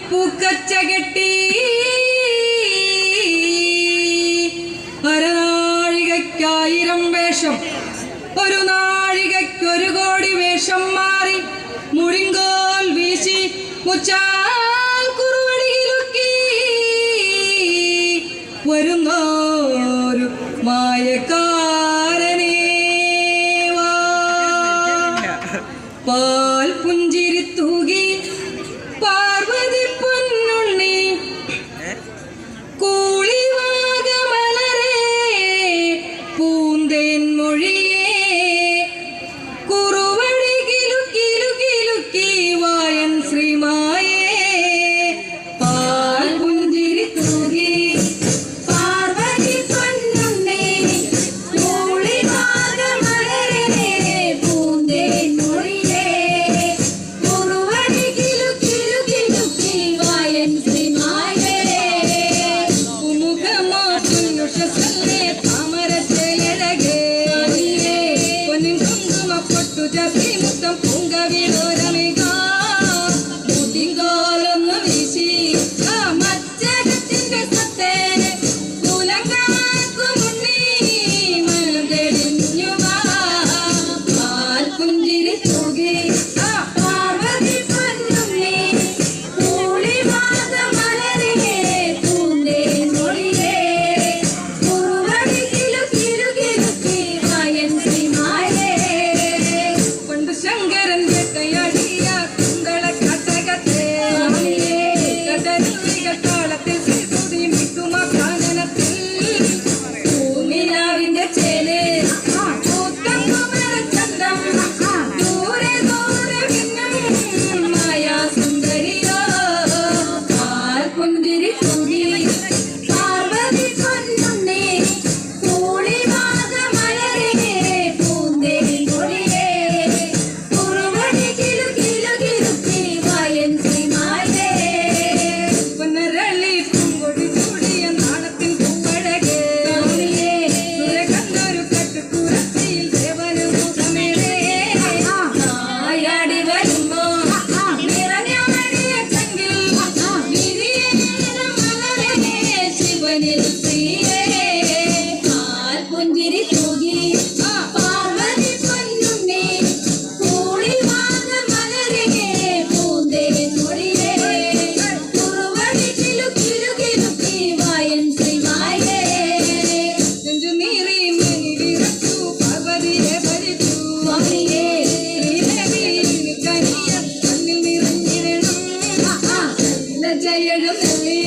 പൂക്കച്ച കെട്ടി അരനാഴികയ്ക്കായിരം വേഷം ഒരു നാഴികയ്ക്കൊരു കോടി വേഷം മാറി മുഴിങ്കോൽ വീശി മുച്ചാൽ കുറുവടിയിലുക്കി വരുന്നോരു മായക്കാരനേ വാ പാൽ പുഞ്ചിരി തൂകി പാർവതി പൊന്നുണ്ണി കൂളിവാകമലരേ പൂന്തേൻ മൊഴിയേ കുറുവടി കിലുക്കി വായൻ ശ്രീമായേ പാൽ പുഞ്ചിരി തൂകി പാർവതി പൊന്നുണ്ണി കൂളിവാകമലരേ പൂന്തേൻ മൊഴിയേ കുറുവടി കിലുക്കി വായൻ ശ്രീമായേ ഉമുഖമാ പുന്നുഷസല്ലേ താമരച്ചയഴകേ പൊന്നിൻ കുങ്കുമ പൊട്ടു ജാതി മുത്തം പൂങ്ക വിളോരമിക മുടിങ്കോലൊന്നു വീശി ആ മച്ചകത്തിന്റെ സത്തേ കുലങ്കാക്കു മുന്നീ മനം തെളിഞ്ഞു വാ പാൽ പുഞ്ചിരി തൂകി ആ പാർവതി പൊന്നുണ്ണി കൂളിവാകമലരേ പൂന്തേൻ മൊഴിയേ കുറുവടി കിലുക്കി വായൻ ശ്രീമായേ പണ്ട് ശങ്കരൻ വേട്ടയാടിയ കുന്തളക്കാട്ടകത്തെ കടലിക താളത്തിൽ ശ്രീതുതി മിട്ടുമ കാനനത്തിൽ ഭൂമിനാവിന്റെ ചേല് ചന്തം ദൂരെ മിന്നും മായാ സുന്ദരിയോ പാൽ പുഞ്ചിരി തൂകി പാർവതി പൊന്നുണ്ണി കൂളിവാകമലരേ പൂന്തേൻ മൊഴിയേ കുറുവടി കിലുക്കി വായൻ ശ്രീമായേ പൊന്നരളി പൂങ്കൊടി ചൂടിയ നാണത്തിൻ പൂവഴകേ സുരകണ്ടൊരു കട്ടുകുറത്തിയിൽ ദേവനു മുഖമേളേ നായാടി വരുമ്പോ നിറഞ്ഞമണിയ ചങ്കിൽ വിരിയേന മലരേ ശിവനിൽ പ്രിയേ പാൽ പുഞ്ചിരി തൂകി പാർവതി പൊന്നുണ്ണി കൂളിവാകമലരേ പൂന്തേൻ മൊഴിയേ കുറുവടി കിലുക്കി വായൻ ശ്രീമായേ നെഞ്ചുനീറി മേനി വിറച്ചു പാർവതിയെ ഭരിച്ചു സ്വാമിയേ ശ്രീദേവി കനിയ കണ്ണിൽ നിറഞ്ഞിടണം ജയഴും നെല്ലി